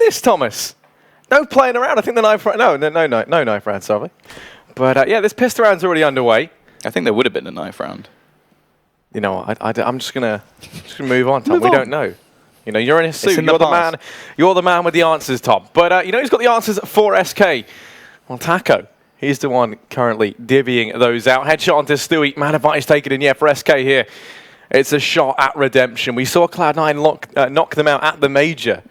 this, Thomas. No playing around. I think the knife round. No knife round, sorry. But yeah, this pistol round's already underway. I think there would have been a knife round. You know, I'm just gonna move on, Tom. We don't know. You know, you're in a suit. You're the man. You're the man with the answers, Tom. But you know who's got the answers for SK? Well, Taco. He's the one currently divvying those out. Headshot onto Stewie. Man advantage taken in. Yeah, for SK here. It's a shot at redemption. We saw Cloud9 knock them out at the major.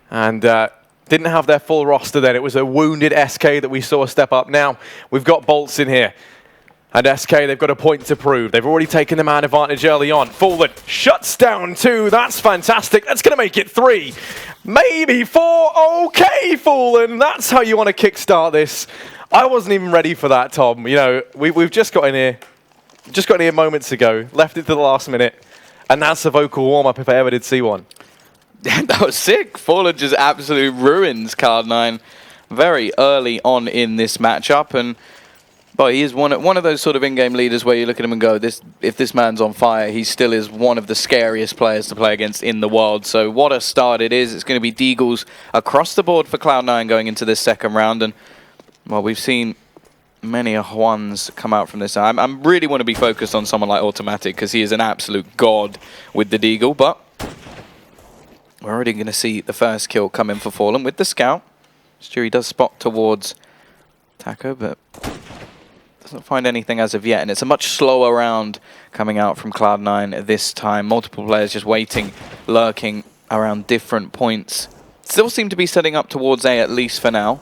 And didn't have their full roster then. It was a wounded SK that we saw step up. Now, we've got Bolts in here. And SK, they've got a point to prove. They've already taken the man advantage early on. Fallen shuts down 2. That's fantastic. That's going to make it 3. Maybe 4. Okay, Fallen. That's how you want to kickstart this. I wasn't even ready for that, Tom. You know, we've just got in here. Just got in here moments ago. Left it to the last minute. And that's a vocal warm-up if I ever did see one. That was sick. Fallen just absolutely ruins Cloud9 very early on in this matchup. And but he is one of those sort of in-game leaders where you look at him and go, if this man's on fire, he still is one of the scariest players to play against in the world. So what a start it is. It's going to be Deagles across the board for Cloud9 going into this second round. And, well, we've seen many ones come out from this. I really want to be focused on someone like Automatic because he is an absolute god with the Deagle. But we're already going to see the first kill come in for Fallen with the scout. Stewie does spot towards Taco, but doesn't find anything as of yet, and it's a much slower round coming out from Cloud9 this time. Multiple players just waiting, lurking around different points. Still seem to be setting up towards A, at least for now.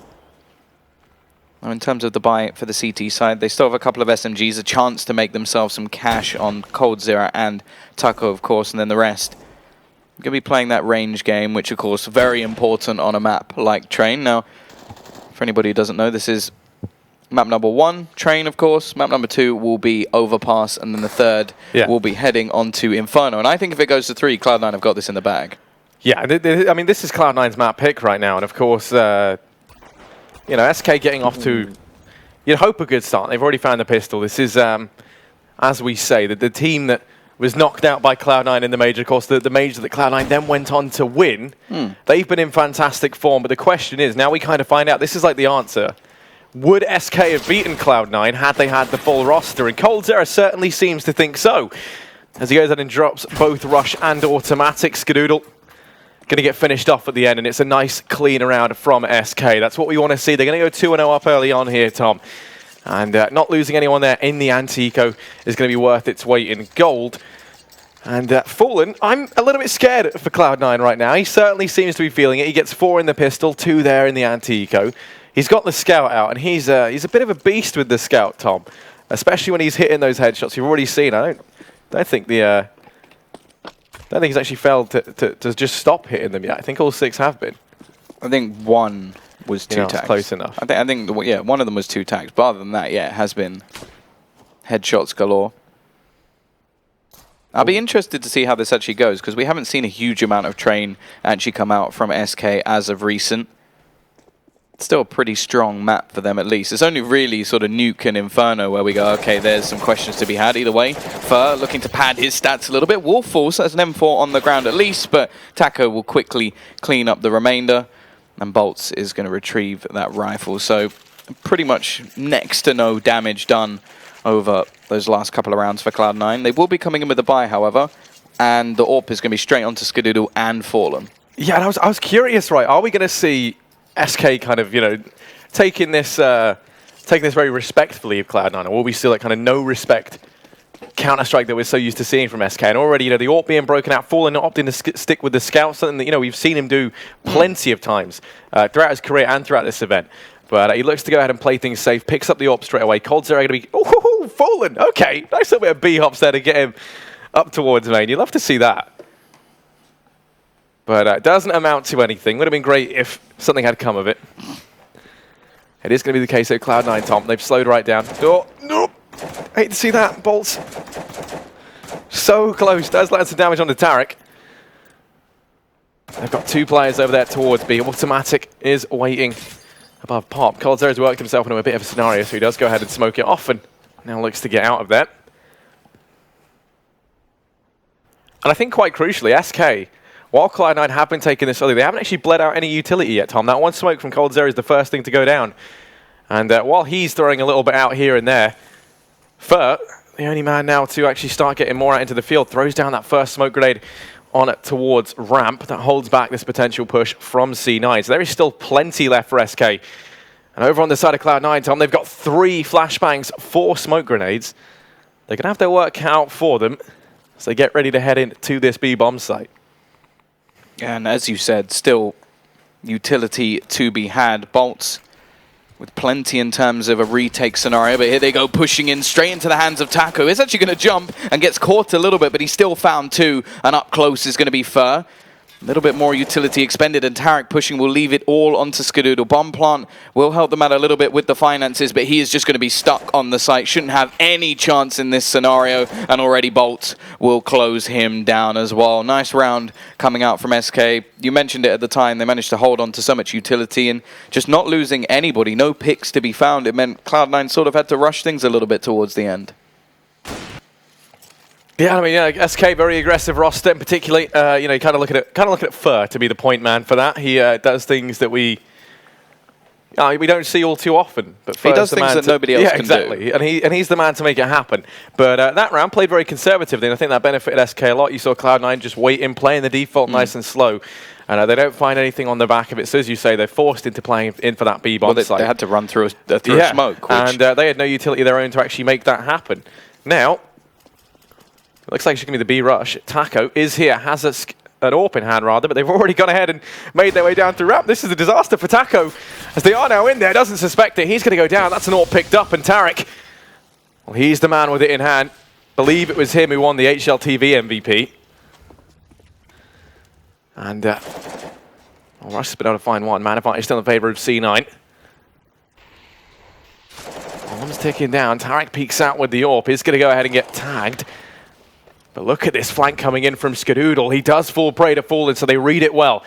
Now, in terms of the buy for the CT side, they still have a couple of SMGs, a chance to make themselves some cash on coldzera and Taco, of course, and then the rest. Going to be playing that range game, which, of course, very important on a map like Train. Now, for anybody who doesn't know, this is map number 1, Train, of course. Map number 2 will be Overpass, and then the third will be heading onto Inferno. And I think if it goes to 3, Cloud9 have got this in the bag. Yeah, I mean, this is Cloud9's map pick right now, and of course, you know, SK getting off to, you'd hope, a good start. They've already found the pistol. This is, as we say, the team that was knocked out by Cloud9 in the major. Of course, the major that Cloud9 then went on to win. They've been in fantastic form, but the question is, now we kind of find out, this is like the answer. Would SK have beaten Cloud9 had they had the full roster? And coldzera certainly seems to think so. As he goes ahead and drops both Rush and Automatic. Skadoodle going to get finished off at the end, and it's a nice clean round from SK. That's what we want to see. They're going to go 2-0 up early on here, Tom. And not losing anyone there in the anti-eco is going to be worth its weight in gold. And Fallen, I'm a little bit scared for Cloud9 right now. He certainly seems to be feeling it. He gets 4 in the pistol, 2 there in the anti-eco. He's got the scout out, and he's a bit of a beast with the scout, Tom. Especially when he's hitting those headshots. You've already seen. I don't think he's actually failed to just stop hitting them yet. I think all 6 have been. I think 1 was 2 tags. Close enough. I think yeah, one of them was 2 tags. But other than that, yeah, it has been headshots galore. I'll be interested to see how this actually goes, because we haven't seen a huge amount of Train actually come out from SK as of recent. It's still a pretty strong map for them, at least. It's only really sort of Nuke and Inferno where we go, okay, there's some questions to be had. Either way, Fur looking to pad his stats a little bit. Wolf falls, so that's an M4 on the ground at least, but Taco will quickly clean up the remainder, and Bolts is going to retrieve that rifle. So pretty much next to no damage done over those last couple of rounds for Cloud9. They will be coming in with a buy, however, and the AWP is going to be straight onto Skadoodle and Fallen. Yeah, and I was curious, right? Are we going to see SK kind of, you know, taking this very respectfully of Cloud9, or will we still like kind of no respect Counter-Strike that we're so used to seeing from SK? And already, you know, the AWP being broken out, Fallen not opting to stick with the scout, something that, you know, we've seen him do plenty of times throughout his career and throughout this event. But he looks to go ahead and play things safe, picks up the AWP straight away. coldzera going to be, oh, Fallen, okay. Nice little bit of B-hops there to get him up towards main. You'd love to see that. But it doesn't amount to anything. Would have been great if something had come of it. It is going to be the case at Cloud9, Tom. They've slowed right down. Oh, no. Hate to see that. Bolts. So close. Does land some damage on the Tarek. They've got 2 players over there towards B. Automatic is waiting above Pop. coldzera has worked himself into a bit of a scenario, so he does go ahead and smoke it off and now looks to get out of there. And I think quite crucially, SK while Cloud9 have been taking this early, they haven't actually bled out any utility yet, Tom. That one smoke from coldzera is the first thing to go down. And while he's throwing a little bit out here and there, Fur, the only man now to actually start getting more out into the field, throws down that first smoke grenade on it towards ramp. That holds back this potential push from C9. So there is still plenty left for SK. And over on the side of Cloud9, Tom, they've got 3 flashbangs, 4 smoke grenades. They're going to have their work cut out for them as they get ready to head into this B-bomb site. And as you said, still utility to be had. Bolts with plenty in terms of a retake scenario, but here they go, pushing in straight into the hands of Taco. He's actually going to jump and gets caught a little bit, but he still found 2, and up close is going to be Fur. A little bit more utility expended, and Tarek pushing will leave it all onto Skadoodle. Bomb plant will help them out a little bit with the finances, but he is just going to be stuck on the site. Shouldn't have any chance in this scenario, and already Bolt will close him down as well. Nice round coming out from SK. You mentioned it at the time. They managed to hold on to so much utility and just not losing anybody. No picks to be found. It meant Cloud9 sort of had to rush things a little bit towards the end. Yeah, I mean, yeah, SK very aggressive roster, and particularly, you know, you kind of look at Fur to be the point man for that. He does things that we don't see all too often. But he does things that nobody else can exactly. do. And he's the man to make it happen. But that round played very conservatively, and I think that benefited SK a lot. You saw Cloud9 just wait in, playing the default nice and slow. And they don't find anything on the back of it. So as you say, they're forced into playing in for that B-bomb site. They had to run through a smoke. Which And they had no utility of their own to actually make that happen. Now, it looks like it's going to be the B rush. Taco is here, has an AWP in hand rather, but they've already gone ahead and made their way down through ramp. This is a disaster for Taco, as they are now in there. Doesn't suspect it. He's going to go down. That's an AWP picked up, and Tarek, well, he's the man with it in hand. Believe it was him who won the HLTV MVP. And Rush has been able to find one. Man advantage still in favor of C9. Bomb's ticking down. Tarek peeks out with the AWP. He's going to go ahead and get tagged. But look at this flank coming in from Skadoodle. He does fall prey to Fallen, so they read it well.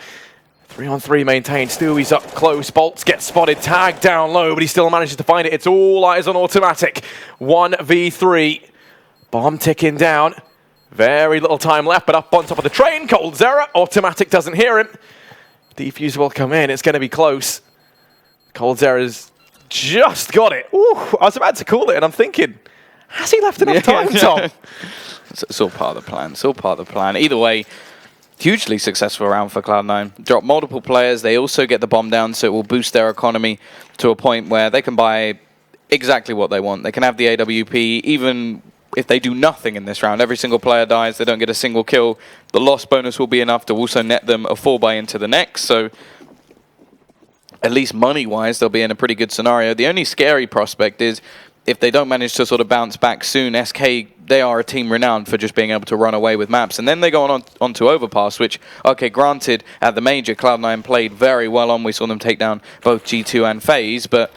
3-on-3 maintained. Stewie's up close. Bolts gets spotted, tagged down low, but he still manages to find it. It's all eyes on automatic. 1v3. Bomb ticking down. Very little time left, but up on top of the train. coldzera. Automatic doesn't hear him. Defuse will come in. It's going to be close. coldzera's just got it. Ooh, I was about to call it, and I'm thinking, has he left enough time, Tom? It's all part of the plan. It's all part of the plan. Either way, hugely successful round for Cloud9. Drop multiple players. They also get the bomb down, so it will boost their economy to a point where they can buy exactly what they want. They can have the AWP, even if they do nothing in this round. Every single player dies. They don't get a single kill. The loss bonus will be enough to also net them a 4-buy into the next. So at least money-wise, they'll be in a pretty good scenario. The only scary prospect is if they don't manage to sort of bounce back soon. SK, they are a team renowned for just being able to run away with maps. And then they go on to Overpass, which, okay, granted, at the major, Cloud9 played very well on. We saw them take down both G2 and FaZe, but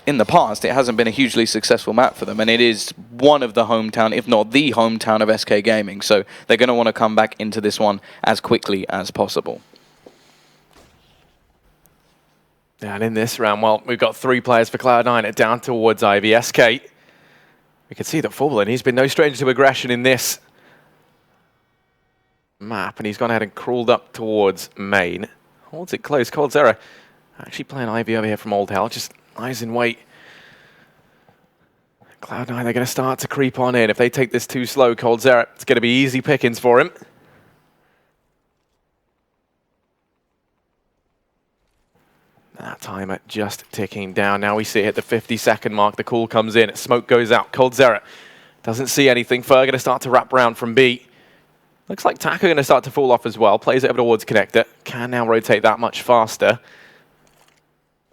in the past, it hasn't been a hugely successful map for them. And it is one of the hometown, if not the hometown of SK Gaming. So they're going to want to come back into this one as quickly as possible. And in this round, well, we've got 3 players for Cloud9 down towards Ivy. SK, we can see that Fallen, he's been no stranger to aggression in this map, and he's gone ahead and crawled up towards main. Holds it close. coldzera actually playing Ivy over here from Old Hell, just eyes in wait. Cloud9, they're going to start to creep on in. If they take this too slow, coldzera, it's going to be easy pickings for him. That timer just ticking down. Now we see it hit the 50-second mark. The call comes in. Smoke goes out. coldzera doesn't see anything. Fur going to start to wrap round from B. Looks like Taco going to start to fall off as well. Plays it over towards connector. Can now rotate that much faster.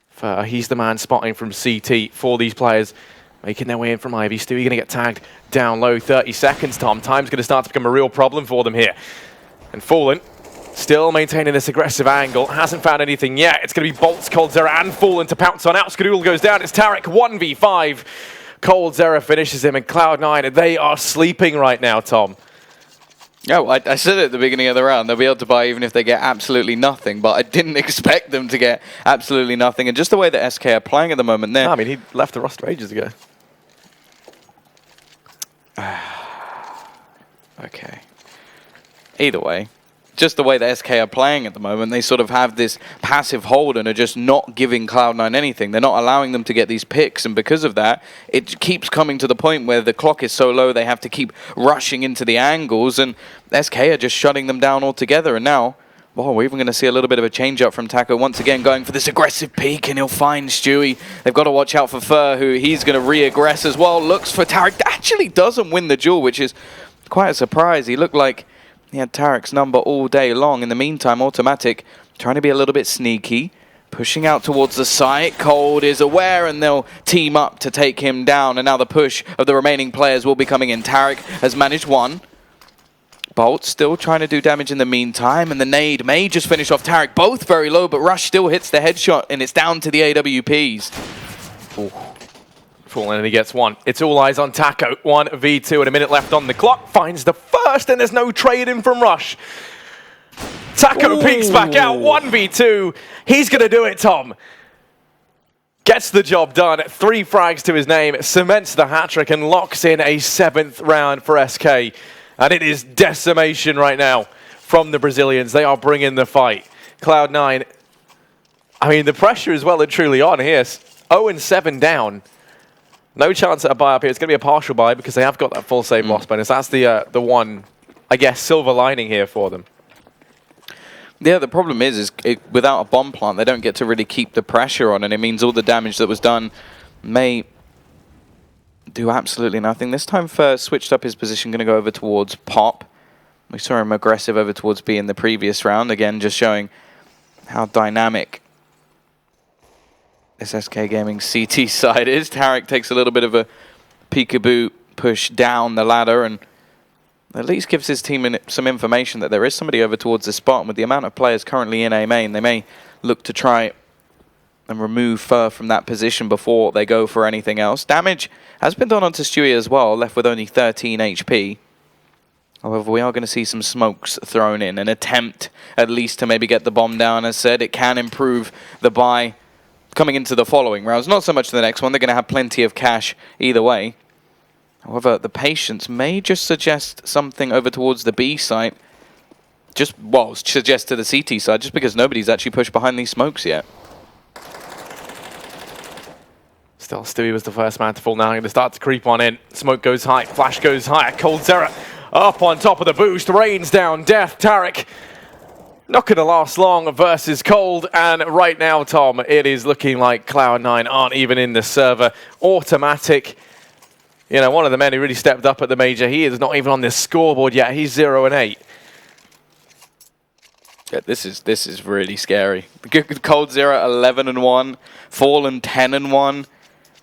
Fur, he's the man spotting from CT for these players. Making their way in from Ivy. Stewie going to get tagged down low. 30 seconds, Tom. Time's going to start to become a real problem for them here. And Fallen still maintaining this aggressive angle. Hasn't found anything yet. It's going to be Bolts, coldzera, and Fallen to pounce on out. Skadoodle goes down. It's Tarek, 1v5. coldzera finishes him, and Cloud9, they are sleeping right now, Tom. Yeah, well, I said it at the beginning of the round. They'll be able to buy even if they get absolutely nothing, but I didn't expect them to get absolutely nothing. And just the way that SK are playing at the moment there. I mean, he left the roster ages ago. Okay. Either way, just the way that SK are playing at the moment. They sort of have this passive hold and are just not giving Cloud9 anything. They're not allowing them to get these picks, and because of that, it keeps coming to the point where the clock is so low they have to keep rushing into the angles, and SK are just shutting them down altogether. And now, well, we're even going to see a little bit of a change-up from Taco once again, going for this aggressive peek, and he'll find Stewie. They've got to watch out for Fur, who he's going to re-aggress as well. Looks for Tarek. Actually doesn't win the duel, which is quite a surprise. He looked like he had Tarek's number all day long. In the meantime, Automatic trying to be a little bit sneaky, pushing out towards the site. Cold is aware, and they'll team up to take him down. And now the push of the remaining players will be coming in. Tarek has managed one. Bolt still trying to do damage in the meantime, and the nade may just finish off Tarek. Both very low, but Rush still hits the headshot, and it's down to the AWPs. Ooh. Falling, and he gets one. It's all eyes on Taco. 1v2 and a minute left on the clock. Finds the first, and there's no trade-in from Rush. Taco peeks back out. 1v2. He's going to do it, Tom. Gets the job done. 3 frags to his name. Cements the hat-trick and locks in a 7th round for SK. And it is decimation right now from the Brazilians. They are bringing the fight. Cloud9, I mean, the pressure is well and truly on here. 0-7 down. No chance at a buy up here. It's going to be a partial buy because they have got that full save loss bonus. That's the one, I guess, silver lining here for them. Yeah, the problem is without a bomb plant, they don't get to really keep the pressure on, and it means all the damage that was done may do absolutely nothing. This time First switched up his position, going to go over towards Pop. We saw him aggressive over towards B in the previous round. Again, just showing how dynamic this SK Gaming CT side is. Tarek takes a little bit of a peekaboo push down the ladder and at least gives his team some information that there is somebody over towards the spot. And with the amount of players currently in A main, they may look to try and remove Fur from that position before they go for anything else. Damage has been done onto Stewie as well, left with only 13 HP. However, we are going to see some smokes thrown in, an attempt at least to maybe get the bomb down. As said, it can improve the buy coming into the following rounds. Not so much the next one, they're going to have plenty of cash either way. However, the patience may just suggest something over towards the B site. Just, well, suggest to the CT side, just because nobody's actually pushed behind these smokes yet. Still, Stewie was the first man to fall now. Going to start to creep on in. Smoke goes high, flash goes high. Cold Zera up on top of the boost, rains down death. Tarek not going to last long versus Cold. And right now, Tom, it is looking like Cloud9 aren't even in the server. Automatic, you know, one of the men who really stepped up at the major. He is not even on this scoreboard yet. He's 0-8. Yeah, this is really scary. Cold Zera 11-1, Fallen 10-1.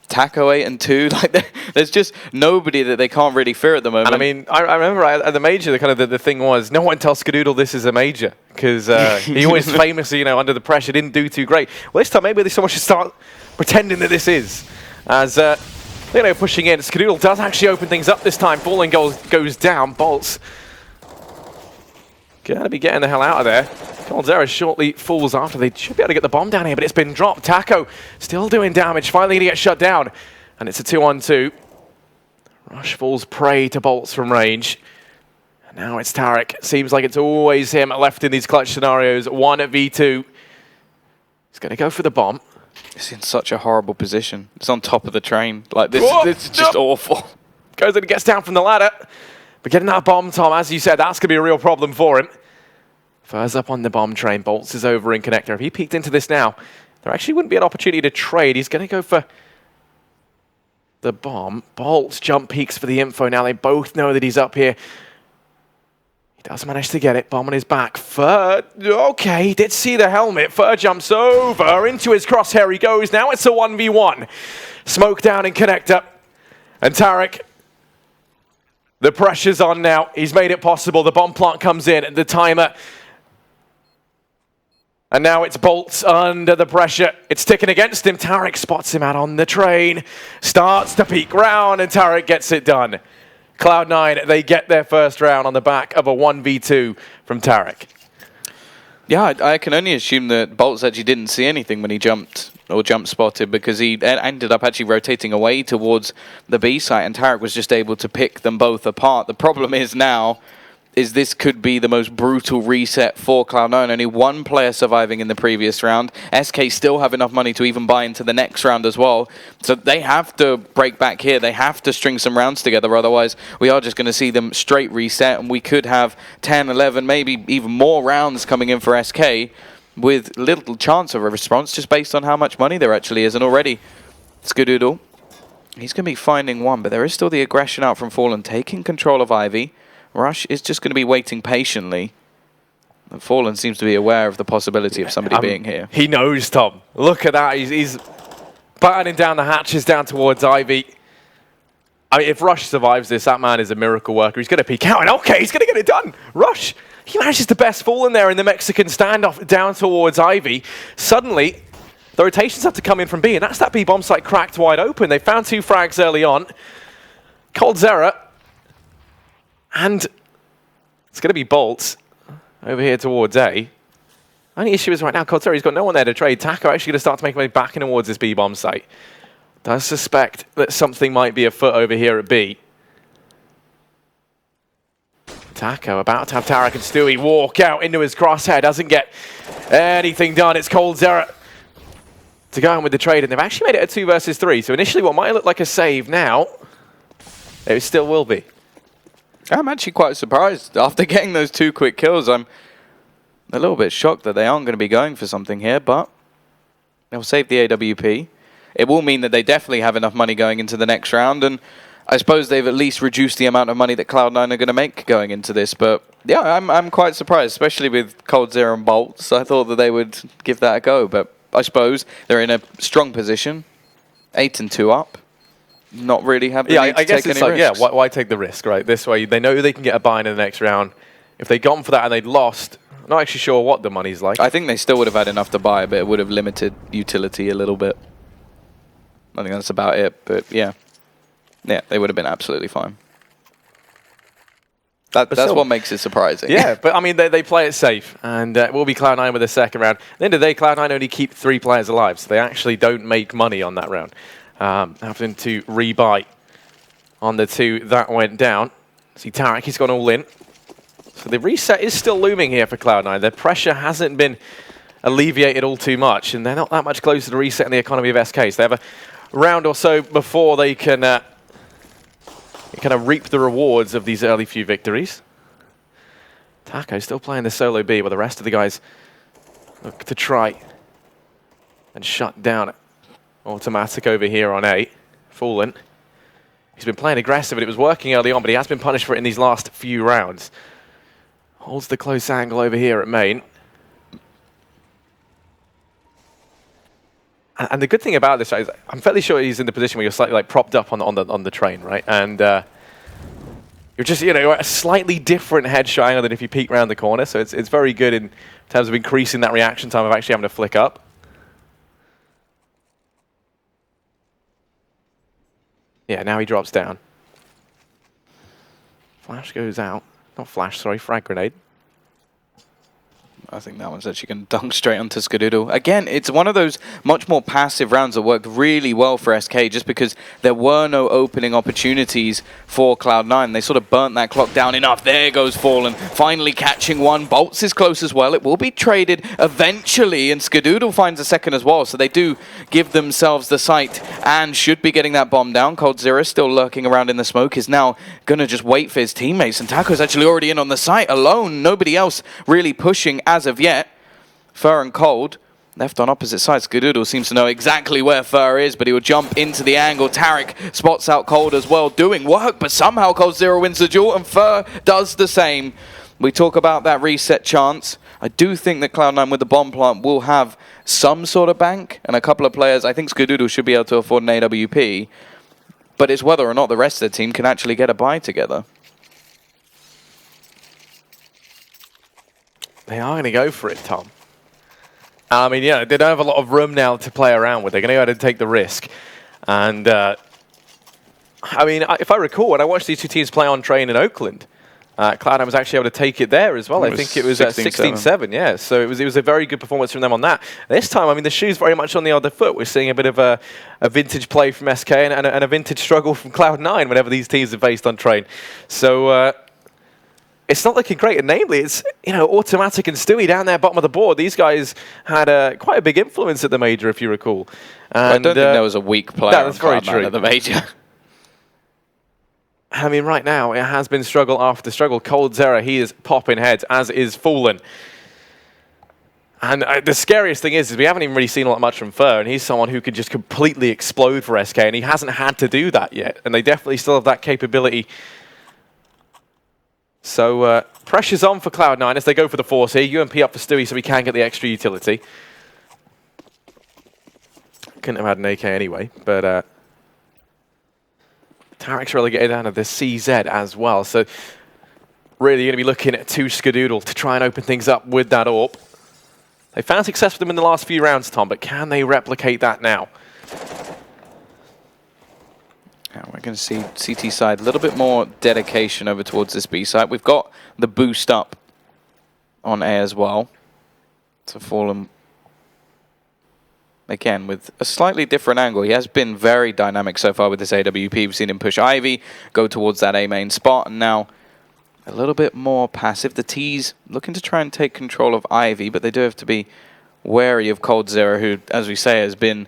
Taco 8-2, like there's just nobody that they can't really fear at the moment. And I mean, I remember at the major, the thing was, no one tells Skadoodle this is a major, because he always famously, you know, under the pressure didn't do too great. Well, this time maybe someone should start pretending that this is, as you know, pushing in. Skadoodle does actually open things up this time. Falling goes down. Bolts gotta be getting the hell out of there. Cold Zera shortly falls after. They should be able to get the bomb down here, but it's been dropped. Taco still doing damage, finally going to get shut down. And it's a 2-on-2. Rush falls prey to bolts from range. And now it's Tarek. Seems like it's always him left in these clutch scenarios. 1v2. He's going to go for the bomb. It's in such a horrible position. It's on top of the train. Like this is just awful. Goes in and gets down from the ladder. But getting that bomb, Tom, as you said, that's going to be a real problem for him. Furs up on the bomb train. Bolts is over in connector. If he peeked into this now, there actually wouldn't be an opportunity to trade. He's going to go for the bomb. Bolts jump peeks for the info now. They both know that he's up here. He does manage to get it. Bomb on his back. Fur, okay, he did see the helmet. Fur jumps over. Into his crosshair he goes. Now it's a 1v1. Smoke down in connector. And Tarek, the pressure's on now. He's made it possible. The bomb plant comes in. The timer. And now it's Bolts under the pressure. It's ticking against him. Tarek spots him out on the train. Starts to peek round, and Tarek gets it done. Cloud9, they get their first round on the back of a 1v2 from Tarek. Yeah, I can only assume that Bolts actually didn't see anything when he jumped or jump spotted, because he ended up actually rotating away towards the B site, and Tarek was just able to pick them both apart. The problem is now, is this could be the most brutal reset for Cloud9. Only one player surviving in the previous round. SK still have enough money to even buy into the next round as well. So they have to break back here. They have to string some rounds together. Otherwise, we are just going to see them straight reset. And we could have 10, 11, maybe even more rounds coming in for SK with little chance of a response just based on how much money there actually is. And already, Skadoodle, he's going to be finding one. But there is still the aggression out from Fallen, taking control of Ivy. Rush is just going to be waiting patiently. And Fallen seems to be aware of the possibility of somebody being here. He knows, Tom. Look at that. He's battening down the hatches down towards Ivy. I mean, if Rush survives this, that man is a miracle worker. He's going to peek out, and okay, he's going to get it done. Rush, he manages to best Fallen there in the Mexican standoff down towards Ivy. Suddenly, the rotations have to come in from B, and that's that B bomb site cracked wide open. They found 2 frags early on. coldzera. And it's going to be bolts over here towards A. Only issue is right now, coldzera, he's got no one there to trade. Taco actually going to start to make way back in towards this B-bomb site. Does suspect that something might be afoot over here at B. Taco about to have Tarek and Stewie walk out into his crosshair. Doesn't get anything done. It's coldzera to go in with the trade. And they've actually made it a 2 versus 3. So initially what might look like a save now, it still will be. I'm actually quite surprised. After getting those 2 quick kills, I'm a little bit shocked that they aren't going to be going for something here, but they'll save the AWP. It will mean that they definitely have enough money going into the next round, and I suppose they've at least reduced the amount of money that Cloud9 are going to make going into this. But yeah, I'm quite surprised, especially with coldzera and bolts. I thought that they would give that a go, but I suppose they're in a strong position, 8-2 up. Not really have the need to take any risks. Yeah, why take the risk, right? This way, they know they can get a buy in the next round. If they'd gone for that and they'd lost, I'm not actually sure what the money's like. I think they still would have had enough to buy, but it would have limited utility a little bit. I think that's about it, but yeah. Yeah, they would have been absolutely fine. That's what makes it surprising. Yeah, but I mean, they play it safe, and it will be Cloud9 with a second round. At the end of the day, Cloud9 only keep 3 players alive, so they actually don't make money on that round. Having to rebuy on the 2 that went down. See Tarek, he's gone all in. So the reset is still looming here for Cloud9. Their pressure hasn't been alleviated all too much, and they're not that much closer to resetting the economy of SK. So they have a round or so before they can kind of reap the rewards of these early few victories. Taco still playing the solo B, while the rest of the guys look to try and shut down Automatic over here on A. Fallen. He's been playing aggressive, and it was working early on, but he has been punished for it in these last few rounds. Holds the close angle over here at main. And the good thing about this is I'm fairly sure he's in the position where you're slightly like propped up on the train, right? And you're just, you're at a slightly different headshot angle than if you peek around the corner. So it's very good in terms of increasing that reaction time of actually having to flick up. Yeah, now he drops down. Flash goes out. Not flash, sorry, frag grenade. I think that one's actually going to dunk straight onto Skadoodle. Again, it's one of those much more passive rounds that worked really well for SK just because there were no opening opportunities for Cloud9. They sort of burnt that clock down enough. There goes Fallen, finally catching one. Bolts is close as well. It will be traded eventually, and Skadoodle finds a second as well. So they do give themselves the sight and should be getting that bomb down. coldzera still lurking around in the smoke, is now going to just wait for his teammates. And Taco's actually already in on the site alone. Nobody else really pushing as of yet. Fur and Cold left on opposite sides. Skadoodle seems to know exactly where Fur is, but he will jump into the angle. Tarek spots out Cold as well, doing work, but somehow coldzera wins the duel, and Fur does the same. We talk about that reset chance. I do think that Cloud9 with the bomb plant will have some sort of bank, and a couple of players. I think Skadoodle should be able to afford an AWP, but it's whether or not the rest of the team can actually get a buy together. They are going to go for it, Tom. I mean, yeah, they don't have a lot of room now to play around with. They're going to go ahead and take the risk. And, I mean, if I recall, when I watched these 2 teams play on train in Oakland, Cloud9 was actually able to take it there as well. I think it was 16-7, yeah. So it was a very good performance from them on that. This time, I mean, the shoe's very much on the other foot. We're seeing a bit of a vintage play from SK and a vintage struggle from Cloud9 whenever these teams are faced on train. So, it's not looking great. And namely, it's, you know, Automatic and Stewie down there bottom of the board. These guys had quite a big influence at the major, if you recall. And, I don't think there was a weak player that's very Cloud9 true. at the major. I mean, right now, it has been struggle after struggle. Coldzera, he is popping heads, as is Fallen. And the scariest thing is we haven't even really seen a lot much from Fur, and he's someone who could just completely explode for SK, and he hasn't had to do that yet. And they definitely still have that capability. So pressure's on for Cloud9 as they go for the force here. UMP up for Stewie so he can get the extra utility. Couldn't have had an AK anyway, but Tarek's relegated down to the CZ as well. So really going to be looking at 2 Skadoodle to try and open things up with that AWP. They found success with them in the last few rounds, Tom, but can they replicate that now? Yeah, we're going to see CT side a little bit more dedication over towards this B side. We've got the boost up on A as well. So Fallen, again, with a slightly different angle. He has been very dynamic so far with this AWP. We've seen him push Ivy, go towards that A main spot, and now a little bit more passive. The T's looking to try and take control of Ivy, but they do have to be wary of Coldzera, who, as we say, has been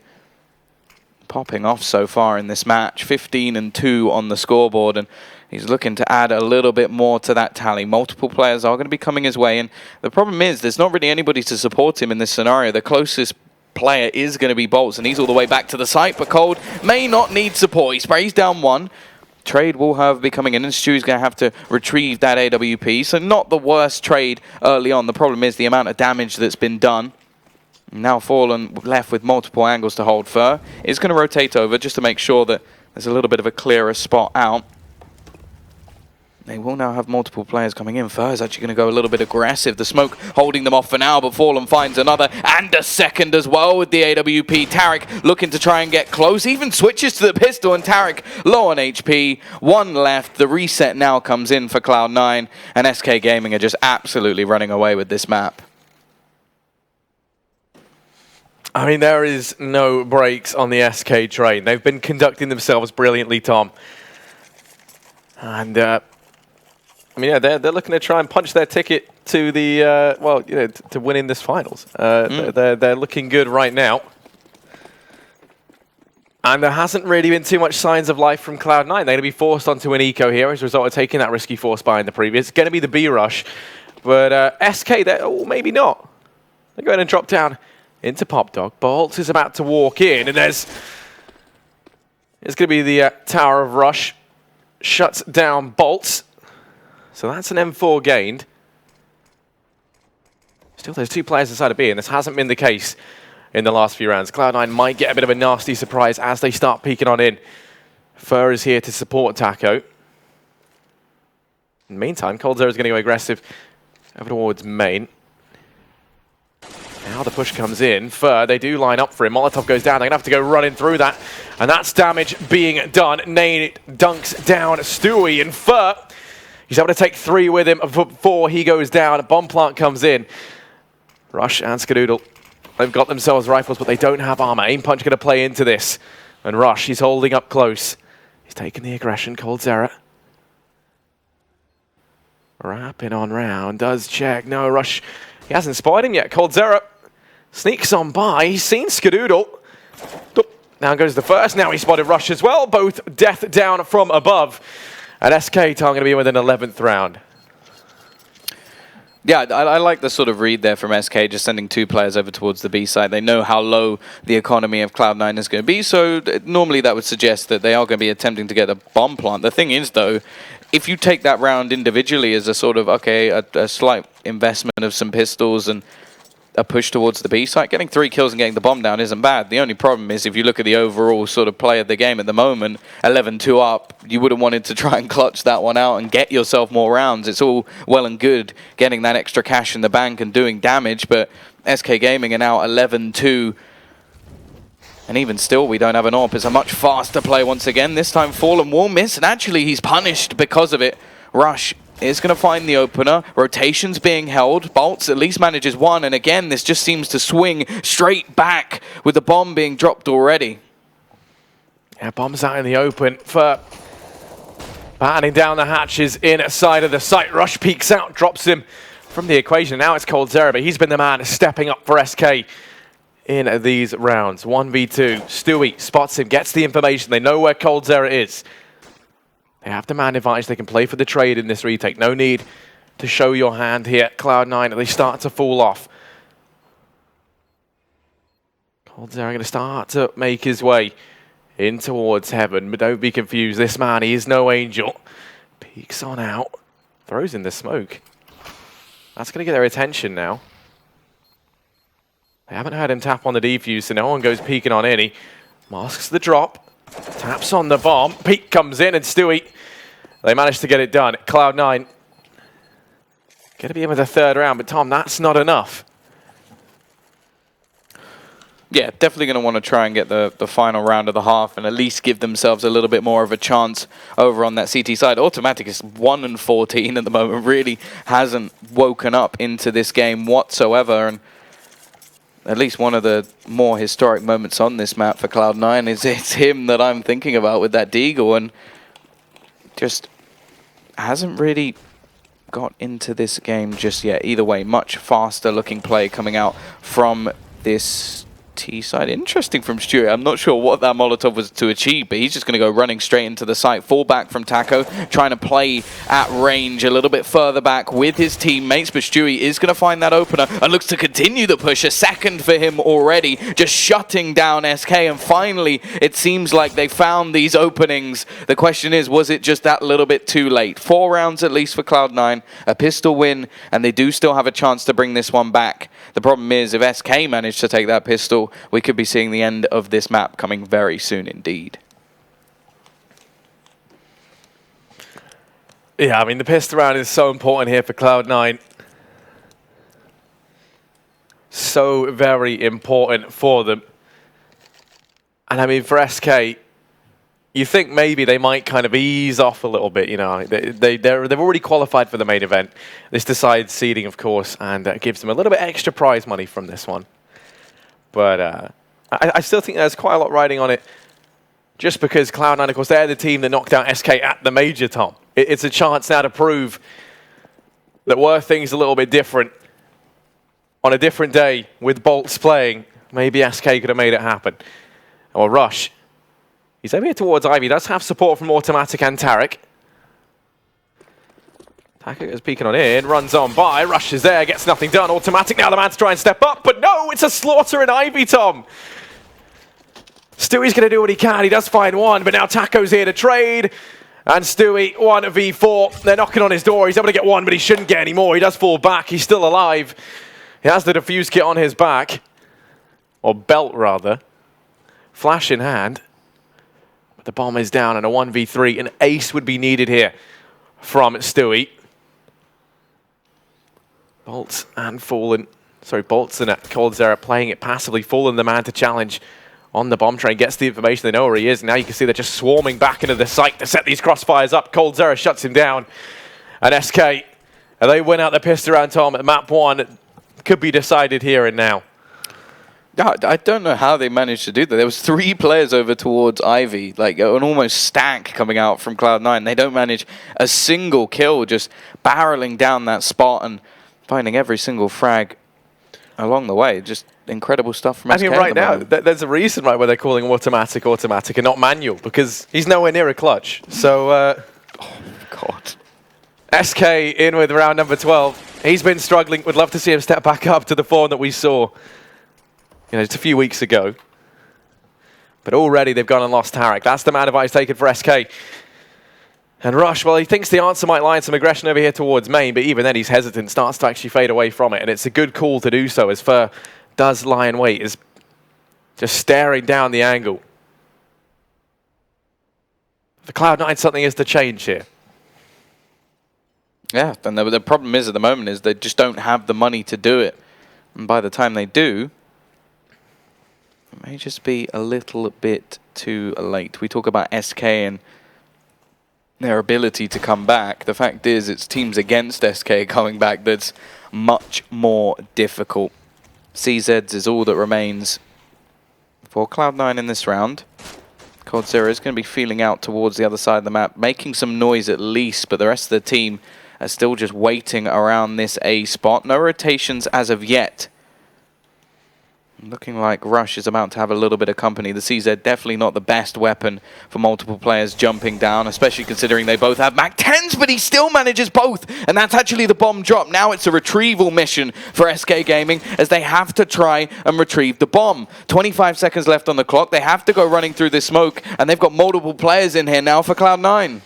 popping off so far in this match. 15-2 on the scoreboard, and he's looking to add a little bit more to that tally. Multiple players are going to be coming his way, and the problem is there's not really anybody to support him in this scenario. The closest player is going to be Bolts, and he's all the way back to the site, but Cold may not need support. He sprays down one. Trade will have be coming in, and Stew's going to have to retrieve that AWP. So not the worst trade early on. The problem is the amount of damage that's been done. Now Fallen left with multiple angles to hold. Fur is going to rotate over just to make sure that there's a little bit of a clearer spot out. They will now have multiple players coming in. Fur is actually going to go a little bit aggressive. The smoke holding them off for now, but Fallen finds another and a second as well with the AWP. Tarek looking to try and get close. Even switches to the pistol, and Tarek low on HP. One left. The reset now comes in for Cloud9, and SK Gaming are just absolutely running away with this map. I mean, there is no brakes on the SK train. They've been conducting themselves brilliantly, Tom. And I mean, yeah, they're looking to try and punch their ticket to the well, you know, to winning this finals. They're looking good right now, and there hasn't really been too much signs of life from Cloud9. They're going to be forced onto an eco here as a result of taking that risky force buy in the previous. It's going to be the B rush, but SK, oh, maybe not. They're going to drop down into Pop Dog. Bolts is about to walk in, and it's going to be the Tower of Rush shuts down Bolts. So that's an M4 gained. Still, there's 2 players inside of B, and this hasn't been the case in the last few rounds. Cloud9 might get a bit of a nasty surprise as they start peeking on in. Fur is here to support Taco. In the meantime, Coldzera is going to go aggressive over towards main. Now the push comes in. Fur, they do line up for him. Molotov goes down. They're going to have to go running through that. And that's damage being done. Nane dunks down Stewie, and Fur, he's able to take 3 with him before he goes down. Bomb plant comes in. Rush and Skadoodle, they've got themselves rifles, but they don't have armor. Aim Punch going to play into this. And Rush, he's holding up close. He's taking the aggression. Coldzera wrapping on round. Does check. No, Rush, he hasn't spotted him yet. Coldzera sneaks on by. He's seen Skadoodle. Now goes the first. Now he spotted Rush as well. Both death down from above. And SK Town going to be with an 11th round. Yeah, I like the sort of read there from SK, just sending 2 players over towards the B side. They know how low the economy of Cloud9 is going to be, so normally that would suggest that they are going to be attempting to get a bomb plant. The thing is, though, if you take that round individually as a sort of, okay, a slight investment of some pistols and a push towards the B site, getting 3 kills and getting the bomb down isn't bad. The only problem is if you look at the overall sort of play of the game at the moment, 11-2 up, you would have wanted to try and clutch that one out and get yourself more rounds. It's all well and good getting that extra cash in the bank and doing damage, but SK Gaming are now 11-2. And even still, we don't have an AWP. It's a much faster play once again. This time, Fallen will miss, and actually he's punished because of it. Rush is going to find the opener. Rotation's being held. Bolts at least manages 1, and again, this just seems to swing straight back with the bomb being dropped already. Yeah, bomb's out in the open for Battening down the hatches inside of the site. Rush peeks out, drops him from the equation. Now it's coldzera, but he's been the man stepping up for SK in these rounds. 1v2. Stewie spots him, gets the information. They know where coldzera is. They have the man advantage. They can play for the trade in this retake. No need to show your hand here. Cloud9, they start to fall off. coldzera going to start to make his way in towards heaven, but don't be confused. This man, he is no angel. Peeks on out. Throws in the smoke. That's going to get their attention now. They haven't heard him tap on the defuse, so no one goes peeking on in. He masks the drop. Taps on the bomb. Peek comes in, and Stewie, they managed to get it done. Cloud9 going to be in with a third round, but Tom, that's not enough. Yeah, definitely going to want to try and get the final round of the half and at least give themselves a little bit more of a chance over on that CT side. Automatic is 1-14 at the moment, really hasn't woken up into this game whatsoever. And at least one of the more historic moments on this map for Cloud9 is it's him that I'm thinking about with that Deagle, and just hasn't really got into this game just yet. Either way, much faster looking play coming out from this T side. Interesting from Stuart. I'm not sure what that Molotov was to achieve, but he's just going to go running straight into the site. Fall back from Taco, trying to play at range a little bit further back with his teammates, but Stewie is going to find that opener and looks to continue the push. A second for him already, just shutting down SK, and finally it seems like they found these openings. The question is, was it just that little bit too late? 4 rounds at least for Cloud9, a pistol win, and they do still have a chance to bring this one back. The problem is, if SK managed to take that pistol, we could be seeing the end of this map coming very soon indeed. Yeah, I mean, the pistol round is so important here for Cloud9. So very important for them. And I mean, for SK, you think maybe they might kind of ease off a little bit, you know. They've already qualified for the main event. This decides seeding, of course, and gives them a little bit extra prize money from this one. But I still think there's quite a lot riding on it, just because Cloud9, of course, they're the team that knocked out SK at the major, Tom. It's a chance now to prove that were things a little bit different on a different day with Bolts playing, maybe SK could have made it happen. Or Rush. He's over here towards Ivy. Does have support from Automatic and Tarek. Taco is peeking on in, runs on by, Rush is there, gets nothing done. Automatic now the man to try and step up, but no, it's a slaughter in Ivy, Tom. Stewie's going to do what he can. He does find one, but now Taco's here to trade. And Stewie, 1v4. They're knocking on his door. He's able to get one, but he shouldn't get any more. He does fall back. He's still alive. He has the defuse kit on his back. Or belt, rather. Flash in hand. But the bomb is down, and a 1v3. An ace would be needed here from Stewie. Bolts and Fallen. Sorry, Bolts and coldzera playing it passively. Fallen, the man to challenge on the bomb train, gets the information. They know where he is. Now you can see they're just swarming back into the site to set these crossfires up. coldzera shuts him down. And SK, and they win out the pistol round, Tom, at map 1. Could be decided here and now. I don't know how they managed to do that. There was 3 players over towards Ivy, like an almost stack coming out from Cloud9. They don't manage a single kill, just barreling down that spot and finding every single frag along the way. Just incredible stuff from SK. I mean, right now, there's a reason, right, where they're calling him automatic and not manual, because he's nowhere near a clutch. So, oh, God. SK in with round number 12. He's been struggling. Would love to see him step back up to the form that we saw, just a few weeks ago. But already they've gone and lost Tarek. That's the man advice taken for SK. And Rush, well, he thinks the answer might lie in some aggression over here towards main, but even then he's hesitant, starts to actually fade away from it. And it's a good call to do so, as Fur does lie in wait, is just staring down the angle. For Cloud9, something is to change here. Yeah, and the problem is at the moment is they just don't have the money to do it. And by the time they do, it may just be a little bit too late. We talk about SK and their ability to come back. The fact is, it's teams against SK coming back that's much more difficult. CZs is all that remains for Cloud9 in this round. Cold Zero is going to be feeling out towards the other side of the map, making some noise at least, but the rest of the team are still just waiting around this A spot. No rotations as of yet. Looking like Rush is about to have a little bit of company. The CZ definitely not the best weapon for multiple players jumping down, especially considering they both have Mac 10s, but he still manages both. And that's actually the bomb drop. Now it's a retrieval mission for SK Gaming as they have to try and retrieve the bomb. 25 seconds left on the clock. They have to go running through this smoke, and they've got multiple players in here now for Cloud9.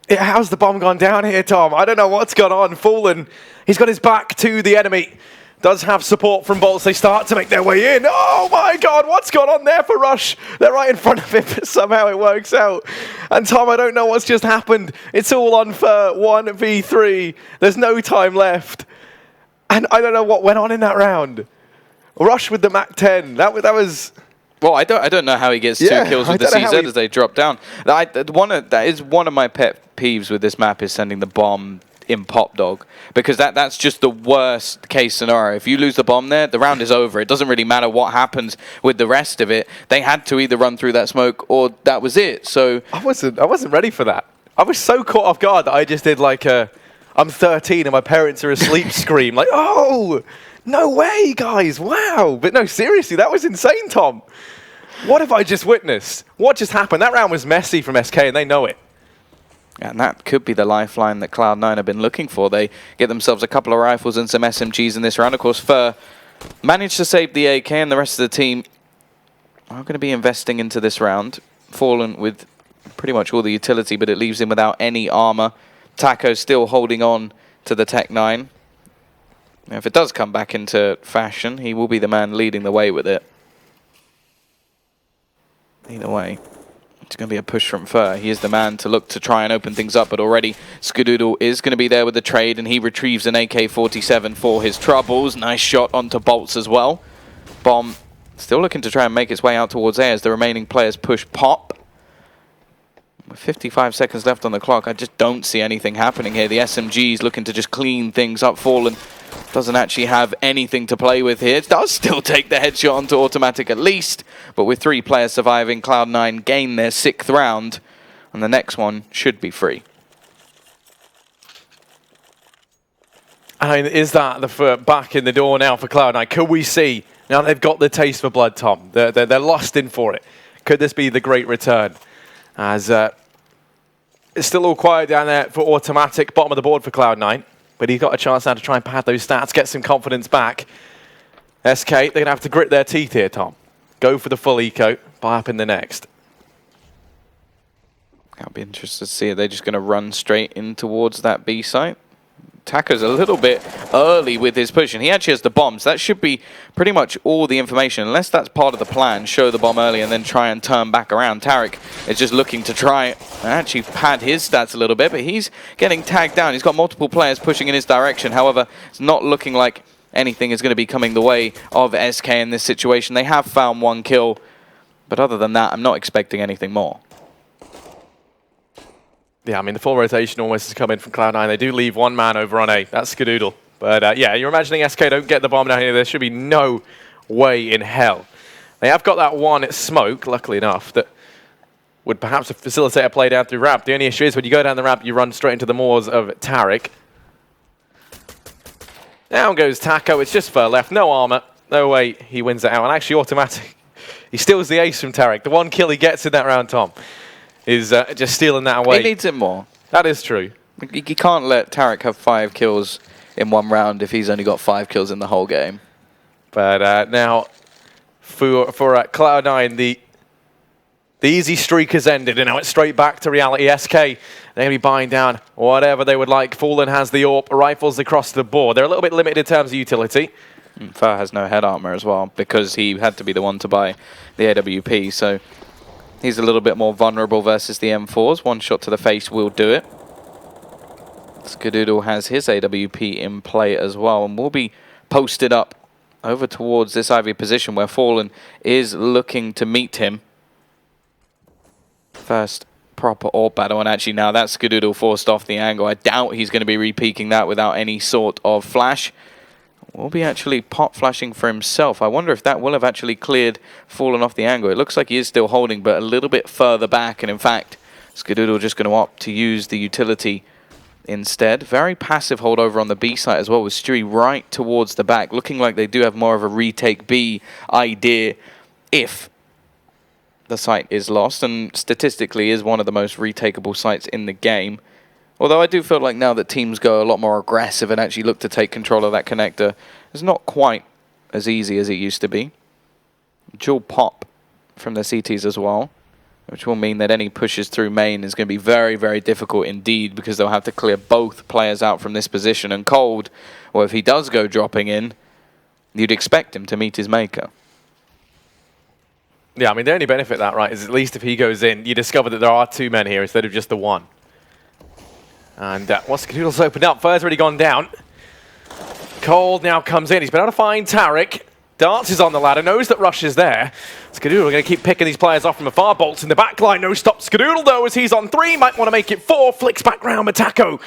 How's the bomb gone down here, Tom? I don't know what's gone on. Fallen, he's got his back to the enemy. Does have support from Bolts. They start to make their way in. Oh my God, what's gone on there for Rush? They're right in front of him, but somehow it works out. And Tom, I don't know what's just happened. It's all on for 1v3. There's no time left. And I don't know what went on in that round. Rush with the Mac 10. That was... Well, I don't know how he gets 2 kills with the CZ as they drop down. That is one of my pet peeves with this map is sending the bomb in Pop Dog, because that's just the worst case scenario. If you lose the bomb there, the round is over. It doesn't really matter what happens with the rest of it. They had to either run through that smoke or that was it. So I wasn't ready for that. I was so caught off guard that I just did like a I'm 13 and my parents are asleep scream like, oh, no way, guys, wow. But no, seriously, that was insane, Tom. What have I just witnessed? What just happened? That round was messy from SK and they know it. And that could be the lifeline that Cloud9 have been looking for. They get themselves a couple of rifles and some SMGs in this round. Of course, Fur managed to save the AK, and the rest of the team are going to be investing into this round. Fallen with pretty much all the utility, but it leaves him without any armor. Taco still holding on to the Tech 9. Now, if it does come back into fashion, he will be the man leading the way with it. Either way, it's going to be a push from Fur. He is the man to look to try and open things up, but already Skadoodle is going to be there with the trade, and he retrieves an AK-47 for his troubles. Nice shot onto Bolts as well. Bomb still looking to try and make its way out towards A as the remaining players push Pop. With 55 seconds left on the clock, I just don't see anything happening here. The SMG's looking to just clean things up. Fallen doesn't actually have anything to play with here. It does still take the headshot onto automatic at least, but with 3 players surviving, Cloud9 gain their 6th round, and the next one should be free. I mean, is that the foot back in the door now for Cloud9? Could we see, now they've got the taste for blood, Tom, they're lusting for it. Could this be the great return? As it's still all quiet down there for automatic, bottom of the board for Cloud9. But he's got a chance now to try and pad those stats, get some confidence back. SK, they're going to have to grit their teeth here, Tom. Go for the full eco, buy up in the next. I'll be interested to see. Are they just going to run straight in towards that B site? Taco's a little bit early with his push, and he actually has the bomb, so that should be pretty much all the information, unless that's part of the plan, show the bomb early and then try and turn back around. Tarek is just looking to try and actually pad his stats a little bit, but he's getting tagged down. He's got multiple players pushing in his direction. However, it's not looking like anything is going to be coming the way of SK in this situation. They have found 1 kill, but other than that, I'm not expecting anything more. Yeah, I mean, the full rotation almost has come in from Cloud9. They do leave 1 man over on A. That's Skadoodle. But yeah, you're imagining SK don't get the bomb down here. There should be no way in hell. They have got that 1 smoke, luckily enough, that would perhaps facilitate a play down through ramp. The only issue is when you go down the ramp, you run straight into the moors of Tarek. Down goes Taco. It's just Fur left. No armor. No way he wins it out. And actually automatic. He steals the ace from Tarek. The 1 kill he gets in that round, Tom, is just stealing that away. He needs it more. That is true. You can't let Tarek have 5 kills in 1 round if he's only got 5 kills in the whole game. But now, for Cloud9, the easy streak has ended, and now it's straight back to reality. SK, they're going to be buying down whatever they would like. Fallen has the AWP, rifles across the board. They're a little bit limited in terms of utility. Fur has no head armor as well, because he had to be the one to buy the AWP, so he's a little bit more vulnerable versus the M4s. 1 shot to the face will do it. Skadoodle has his AWP in play as well, and will be posted up over towards this Ivy position where Fallen is looking to meet him. First proper AWP battle, and actually now that's Skadoodle forced off the angle. I doubt he's going to be repeaking that without any sort of flash. will be actually pop flashing for himself. I wonder if that will have actually cleared, fallen off the angle. It looks like he is still holding, but a little bit further back. And in fact, Skadoodle just going to opt to use the utility instead. Very passive hold over on the B site as well, with Stewie right towards the back, looking like they do have more of a retake B idea if the site is lost, and statistically is one of the most retakeable sites in the game. Although I do feel like now that teams go a lot more aggressive and actually look to take control of that connector, it's not quite as easy as it used to be. Dual pop from the CTs as well, which will mean that any pushes through main is going to be very, very difficult indeed, because they'll have to clear both players out from this position. And Cold, well, if he does go dropping in, you'd expect him to meet his maker. Yeah, I mean, the only benefit of that, right, is at least if he goes in, you discover that there are two men here instead of just the one. And once Skadoodle's opened up, Fur's already gone down. Cold now comes in. He's been able to find Tarek. Dances on the ladder, knows that Rush is there. Skadoodle going to keep picking these players off from afar. Bolts in the back line. No stop Skadoodle, though, as he's on 3. Might want to make it 4. Flicks back round with Taco.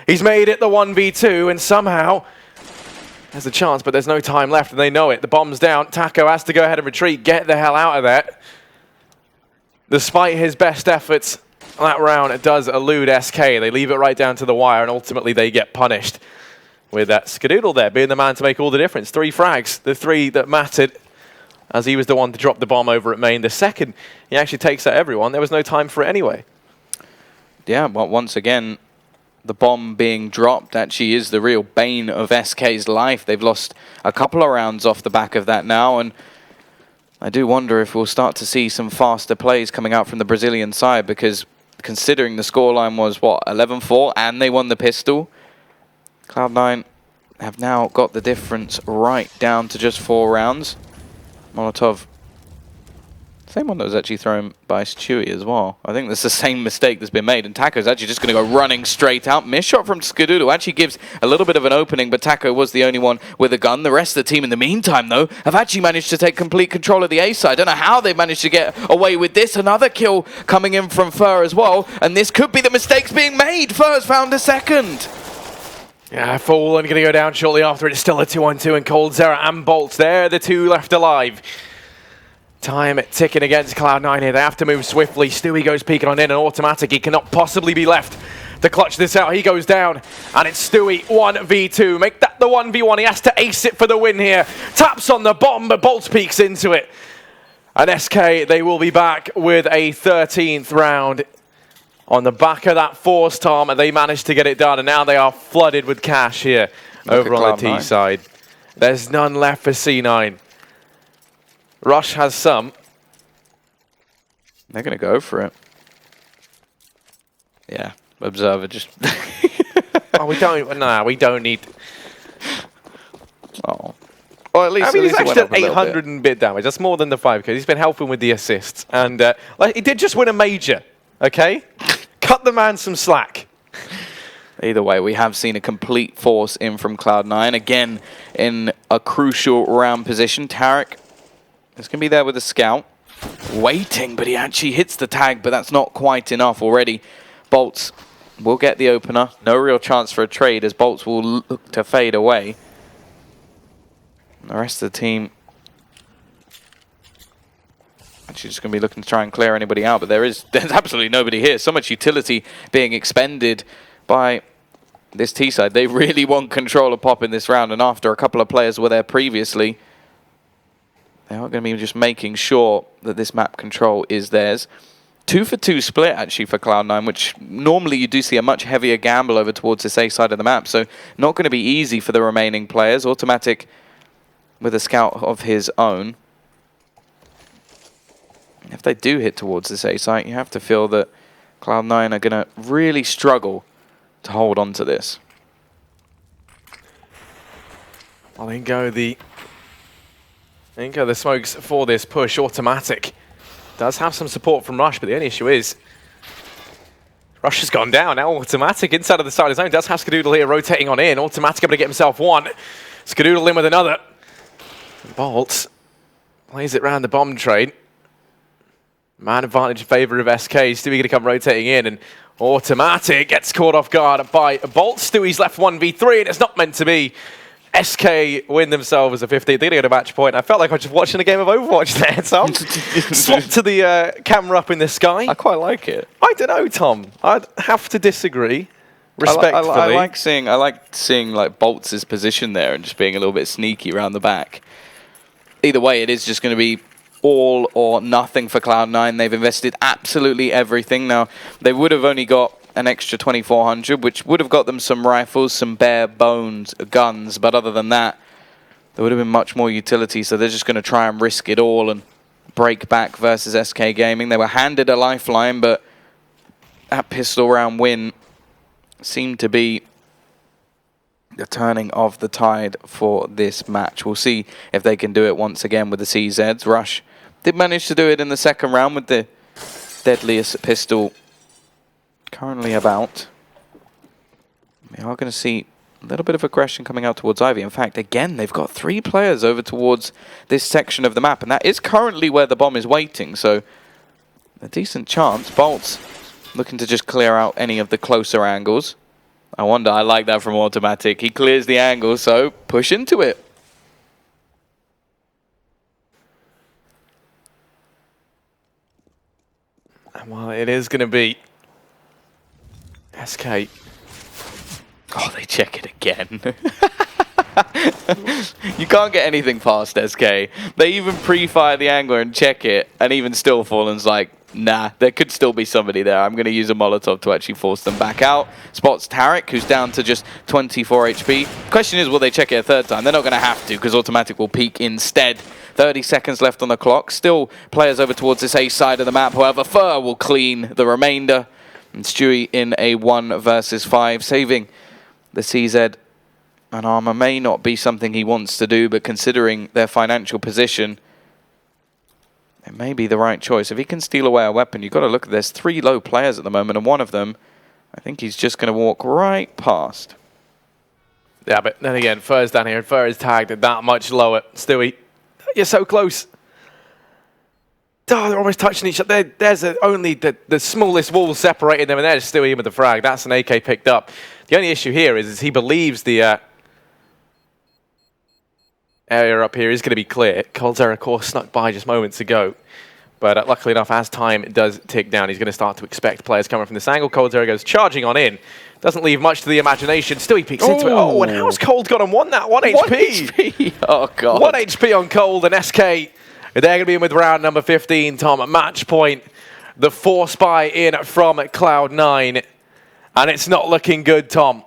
He's made it the 1v2, and somehow there's a chance, but there's no time left, and they know it. The bomb's down. Taco has to go ahead and retreat. Get the hell out of there. Despite his best efforts, that round it does elude SK. They leave it right down to the wire, and ultimately they get punished. With Skadoodle there being the man to make all the difference. 3 frags, the 3 that mattered, as he was the one to drop the bomb over at main. The second, he actually takes out everyone. There was no time for it anyway. Yeah, but once again, the bomb being dropped actually is the real bane of SK's life. They've lost a couple of rounds off the back of that now, and I do wonder if we'll start to see some faster plays coming out from the Brazilian side, because considering the scoreline was, what, 11-4, and they won the pistol, Cloud9 have now got the difference right down to just 4 rounds. Molotov, same one that was actually thrown by Stewie as well. I think that's the same mistake that's been made, and Taco's actually just going to go running straight out. Miss shot from Skadoodle actually gives a little bit of an opening, but Taco was the only one with a gun. The rest of the team in the meantime, though, have actually managed to take complete control of the A side. I don't know how they managed to get away with this. Another kill coming in from Fur as well, and this could be the mistakes being made. Fur's found a second. Yeah, Fall only going to go down shortly after. It's still a 2-on-2, and Cold, Zera and Bolts there, the 2 left alive. Time ticking against Cloud9 here. They have to move swiftly. Stewie goes peeking on in, and automatic. He cannot possibly be left to clutch this out. He goes down, and it's Stewie 1v2. Make that the 1v1. He has to ace it for the win here. Taps on the bomb, but Bolts peeks into it. And SK, they will be back with a 13th round. On the back of that force, Tom, and they managed to get it done, and now they are flooded with cash here over on the T side. There's none left for C9. Rush has some. They're going to go for it. Yeah, Observer just... Oh, we don't need... Oh. Well, at least, I mean, he's actually done 800 bit. and bit damage. That's more than the 5k. He's been helping with the assists. And like, he did just win a major, okay? Cut the man some slack. Either way, we have seen a complete force in from Cloud9. Again, in a crucial round position. Tarek is going to be there with a scout. Waiting, but he actually hits the tag, but that's not quite enough already. Bolts will get the opener. No real chance for a trade, as Bolts will look to fade away. And the rest of the team actually just going to be looking to try and clear anybody out, but there's absolutely nobody here. So much utility being expended by this T side. They really want control of Pop in this round, and after a couple of players were there previously, they are going to be just making sure that this map control is theirs. 2-for-2 split actually for Cloud9, which normally you do see a much heavier gamble over towards this A side of the map, so not going to be easy for the remaining players. Automatic with a scout of his own. If they do hit towards this A site, you have to feel that Cloud9 are going to really struggle to hold on to this. Well, in go the smokes for this push. Automatic does have some support from Rush, but the only issue is Rush has gone down. Now Automatic inside of the side of zone does have Skadoodle here rotating on in. Automatic able to get himself one. Skadoodle in with another. Bolts plays it round the bomb trade. Man advantage in favor of SK. Stewie going to come rotating in, and Automatic gets caught off guard by Bolts. Stewie's left 1v3, and it's not meant to be. SK win themselves a 15th. They're going to go to match point. I felt like I was just watching a game of Overwatch there, Tom. Swap to the camera up in the sky. I quite like it. I don't know, Tom. I'd have to disagree. Respectfully. I like seeing like Bolts' position there and just being a little bit sneaky around the back. Either way, it is just going to be all or nothing for Cloud9. They've invested absolutely everything. Now, they would have only got an extra 2,400, which would have got them some rifles, some bare bones guns, but other than that, there would have been much more utility, so they're just going to try and risk it all and break back versus SK Gaming. They were handed a lifeline, but that pistol round win seemed to be the turning of the tide for this match. We'll see if they can do it once again with the CZs. Rush did manage to do it in the second round with the deadliest pistol currently about. We are going to see a little bit of aggression coming out towards Ivy. In fact, again, they've got 3 players over towards this section of the map, and that is currently where the bomb is waiting, so a decent chance. Bolts looking to just clear out any of the closer angles. I wonder, I like that from Automatic. He clears the angle, so push into it. Well, it is going to be SK. Oh, they check it again. You can't get anything past SK. They even pre-fire the angler and check it, and even still Fallen's like, nah, there could still be somebody there. I'm going to use a Molotov to actually force them back out. Spots Tarek, who's down to just 24 HP. Question is, will they check it a third time? They're not going to have to, because Automatic will peek instead. 30 seconds left on the clock. Still players over towards this A side of the map. However, Fur will clean the remainder. And Stewie in a 1 versus 5, saving the CZ. And armor may not be something he wants to do, but considering their financial position, it may be the right choice. If he can steal away a weapon, you've got to look, there's 3 low players at the moment, and one of them, I think he's just going to walk right past. Yeah, but then again, Fur's down here, and Fur is tagged at that much lower. Stewie, you're so close. Oh, they're almost touching each other. There's only the smallest wall separating them, and there's Stewie in with the frag. That's an AK picked up. The only issue here is he believes the area up here is going to be clear. Coldzera, of course, snuck by just moments ago. But luckily enough, as time does tick down, he's going to start to expect players coming from this angle. Coldzera goes charging on in. Doesn't leave much to the imagination. Still, he peeks into it. Oh, and how's Cold got on 1 HP? 1 HP. Oh, God. 1 HP on Cold, and SK, they're going to be in with round number 15, Tom, at match point. The 4 spy in from Cloud9. And it's not looking good, Tom.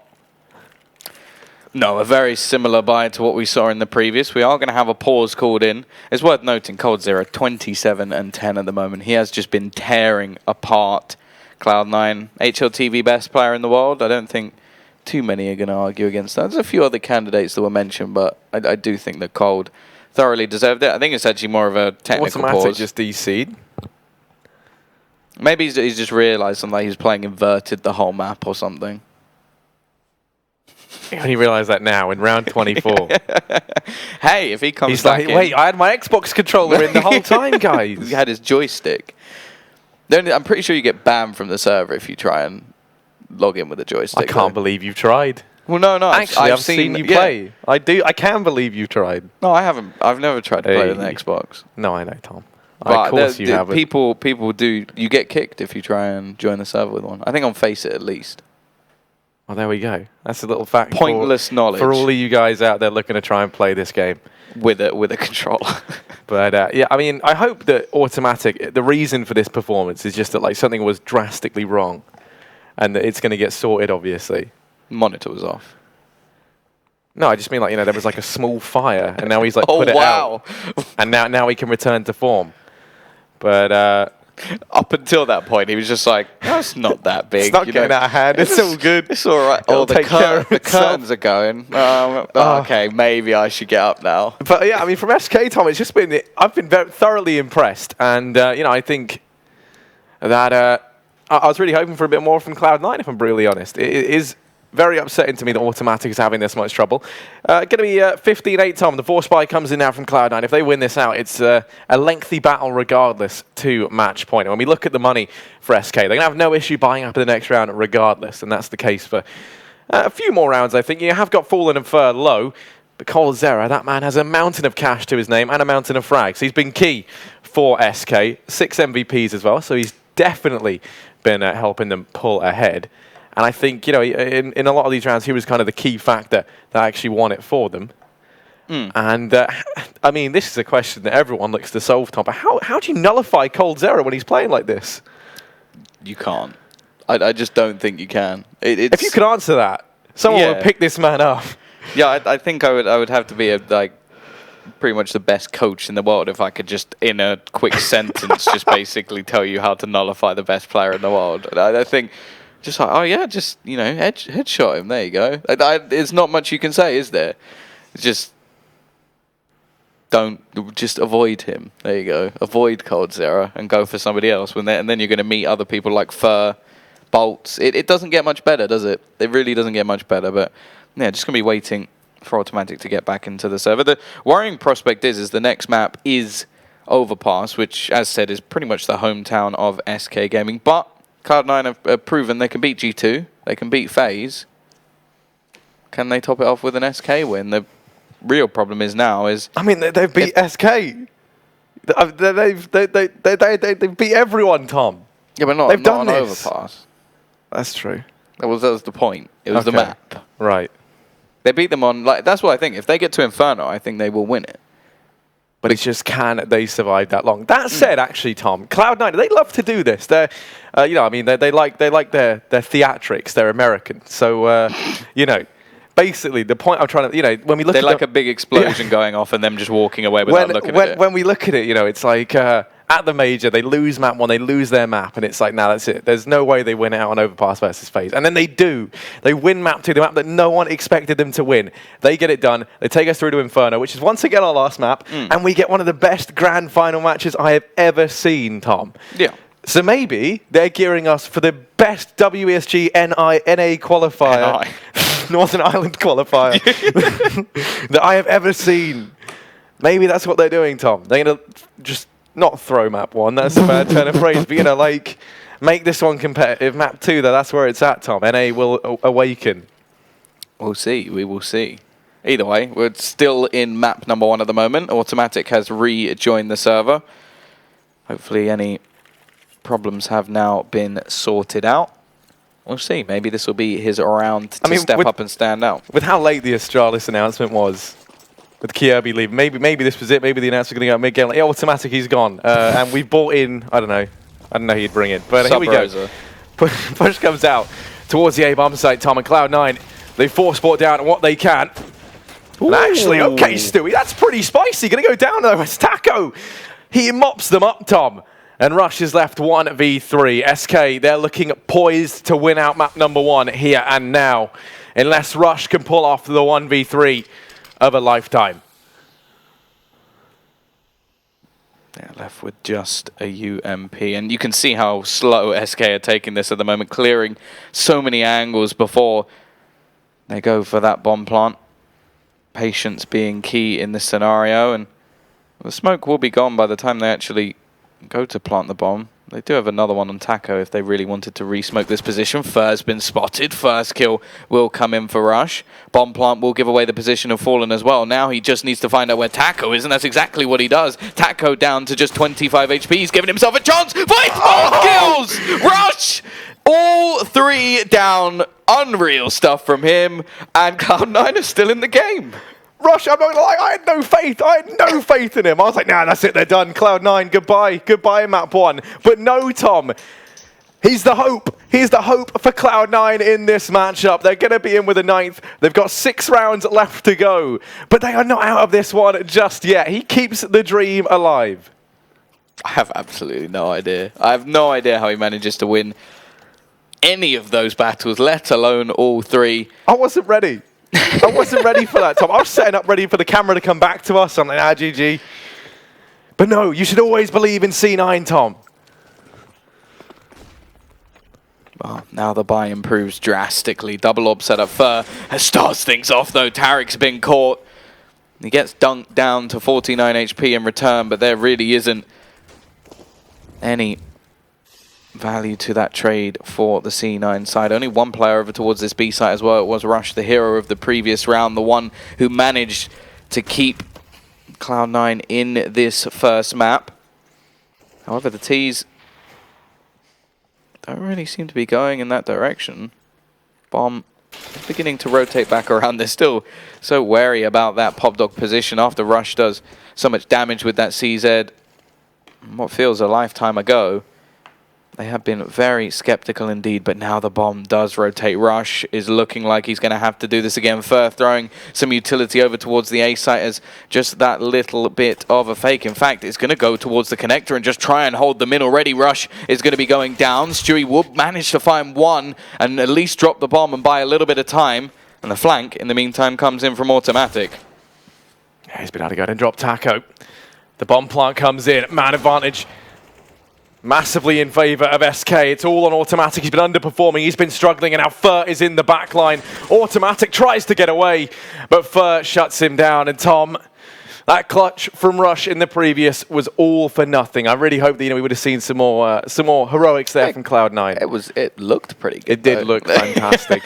No, a very similar buy to what we saw in the previous. We are going to have a pause called in. It's worth noting Coldzera 27 and 10 at the moment. He has just been tearing apart Cloud9. HLTV best player in the world. I don't think too many are going to argue against that. There's a few other candidates that were mentioned, but I do think that Cold thoroughly deserved it. I think it's actually more of a technical pause. Just DC'd? Maybe he's just realised something, like he was playing inverted the whole map or something. I only realised that now in round 24. Hey, if he comes He's back like, in, wait, I had my Xbox controller in the whole time, guys. he had his joystick. I'm pretty sure you get banned from the server if you try and log in with a joystick. I can't believe you've tried. Well, no. Actually, I've seen you play. Yeah. I can believe you've tried. No, I haven't. I've never tried to play with an Xbox. No, I know, Tom. But of course you haven't. People do. You get kicked if you try and join the server with one. I think on Faceit at least. Well, there we go. That's a little fact. Pointless knowledge for all of you guys out there looking to try and play this game with a controller. But yeah, I mean, I hope that Automatic. The reason for this performance is just that like something was drastically wrong, and that it's going to get sorted. Obviously, monitor was off. No, I just mean like there was like a small fire, and now he's like oh, put it wow. out, and now he can return to form. But up until that point, he was just like, "That's not that big. It's not getting out of hand. It's all good. It's all right. Oh, the curtains are going. Okay, maybe I should get up now." But yeah, I mean, from SK, Tom, it's just been I've been very thoroughly impressed, and I think that I was really hoping for a bit more from Cloud9. If I'm brutally honest, it is very upsetting to me that Automatic is having this much trouble. Going to be 15-8, Tom. The 4 spy comes in now from Cloud9. If they win this out, it's a lengthy battle regardless to match point. And when we look at the money for SK, they're going to have no issue buying up in the next round regardless, and that's the case for a few more rounds, I think. You have got Fallen and Fur low, But coldzera, that man has a mountain of cash to his name and a mountain of frags. He's been key for SK, 6 MVPs as well, so he's definitely been helping them pull ahead. And I think, you know, in a lot of these rounds, he was kind of the key factor that actually won it for them. And, I mean, this is a question that everyone looks to solve, Tom. But how do you nullify coldzera when he's playing like this? You can't. I just don't think you can. If you could answer that, someone would pick this man up. Yeah, I think I would have to be pretty much the best coach in the world if I could just, in a quick sentence, just basically tell you how to nullify the best player in the world. I think just like, oh yeah, just, you know, headshot him. There you go. There's not much you can say, is there? It's just just avoid him. There you go. Avoid coldzera and go for somebody else. And then you're going to meet other people like Fur, Bolts. It doesn't get much better, does it? It really doesn't get much better. But yeah, just going to be waiting for Automatic to get back into the server. The worrying prospect is the next map is Overpass, which, as said, is pretty much the hometown of SK Gaming. But Cloud9 have proven they can beat G2. They can beat FaZe. Can they top it off with an SK win? The real problem is now is... I mean, they've beat SK. They've beat everyone, Tom. Yeah, but not on Overpass. That's true. That was the point. It was the map. Right. They beat them on... that's what I think. If they get to Inferno, I think they will win it. But it's just, can they survive that long? That said, actually, Tom, Cloud9, they love to do this. They're, you know, I mean, they like their theatrics. They're American. So, you know, basically, the point I'm trying to, you know, when we look at... They like a big explosion going off and them just walking away without looking at it. When we look at it, you know, it's like... at the major, they lose map 1, they lose their map, and it's like, nah, that's it. There's no way they win out on Overpass versus FaZe. And then they do. They win map 2, the map that no one expected them to win. They get it done. They take us through to Inferno, which is once again our last map, and we get one of the best grand final matches I have ever seen, Tom. Yeah. So maybe they're gearing us for the best WESG NA qualifier, Northern Ireland qualifier, that I have ever seen. Maybe that's what they're doing, Tom. They're going to just... not throw map 1, that's a bad turn of phrase, but, you know, like, make this one competitive. Map 2, though, that's where it's at, Tom. NA will awaken. We'll see. We will see. Either way, we're still in map number 1 at the moment. Automatic has rejoined the server. Hopefully any problems have now been sorted out. We'll see. Maybe this will be his round to step up and stand out. With how late the Astralis announcement was, with Kirby leaving, maybe this was it. Maybe the announcement going to go mid-game. Like, Automatic, he's gone. And we've bought in, I don't know who you'd bring in. But here we go. Push comes out towards the A-bomb site, Tom, and Cloud9. They force sport down what they can. And actually, okay, Stewie, that's pretty spicy. Going to go down, though. It's Taco. He mops them up, Tom. And Rush is left 1v3. SK, they're looking poised to win out map number 1 here and now. Unless Rush can pull off the 1v3 of a lifetime. Yeah, left with just a UMP. And you can see how slow SK are taking this at the moment, clearing so many angles before they go for that bomb plant. Patience being key in this scenario. And the smoke will be gone by the time they actually go to plant the bomb. They do have another one on Taco if they really wanted to re-smoke this position. Fur's been spotted. First kill will come in for Rush. Bomb plant will give away the position of Fallen as well. Now he just needs to find out where Taco is, and that's exactly what he does. Taco down to just 25 HP. He's giving himself a chance. Fight! Both kills! Rush! All 3 down. Unreal stuff from him. And Cloud9 are still in the game. Rush, I'm not gonna lie, I had no faith. I had no faith in him. I was like, nah, that's it, they're done. Cloud9, goodbye. Goodbye, map 1. But no, Tom. He's the hope. He's the hope for Cloud9 in this matchup. They're going to be in with a 9th. They've got 6 rounds left to go. But they are not out of this one just yet. He keeps the dream alive. I have absolutely no idea. I have no idea how he manages to win any of those battles, let alone all 3. I wasn't ready. I wasn't ready for that, Tom. I was setting up ready for the camera to come back to us. I'm like, GG. But no, you should always believe in C9, Tom. Well, now the buy improves drastically. Double orb setup. Fur starts things off, though. Tarek's been caught. He gets dunked down to 49 HP in return, but there really isn't any value to that trade for the C9 side. Only one player over towards this B side as well. It was Rush, the hero of the previous round, the one who managed to keep Cloud9 in this first map. However, the T's don't really seem to be going in that direction. Bomb is beginning to rotate back around. They're still so wary about that pop dog position after Rush does so much damage with that CZ. What feels a lifetime ago. They have been very skeptical indeed, but now the bomb does rotate. Rush is looking like he's going to have to do this again. Firth throwing some utility over towards the A site as just that little bit of a fake. In fact, it's going to go towards the connector and just try and hold them in already. Rush is going to be going down. Stewie will manage to find one and at least drop the bomb and buy a little bit of time. And the flank, in the meantime, comes in from Automatic. Yeah, he's been able to go and drop Taco. The bomb plant comes in. Man advantage. Massively in favour of SK. It's all on Automatic. He's been underperforming. He's been struggling, and now Fur is in the back line. Automatic tries to get away, but Fur shuts him down. And Tom, that clutch from Rush in the previous was all for nothing. I really hope that we would have seen some more heroics there from Cloud9. It looked pretty good. It did look fantastic.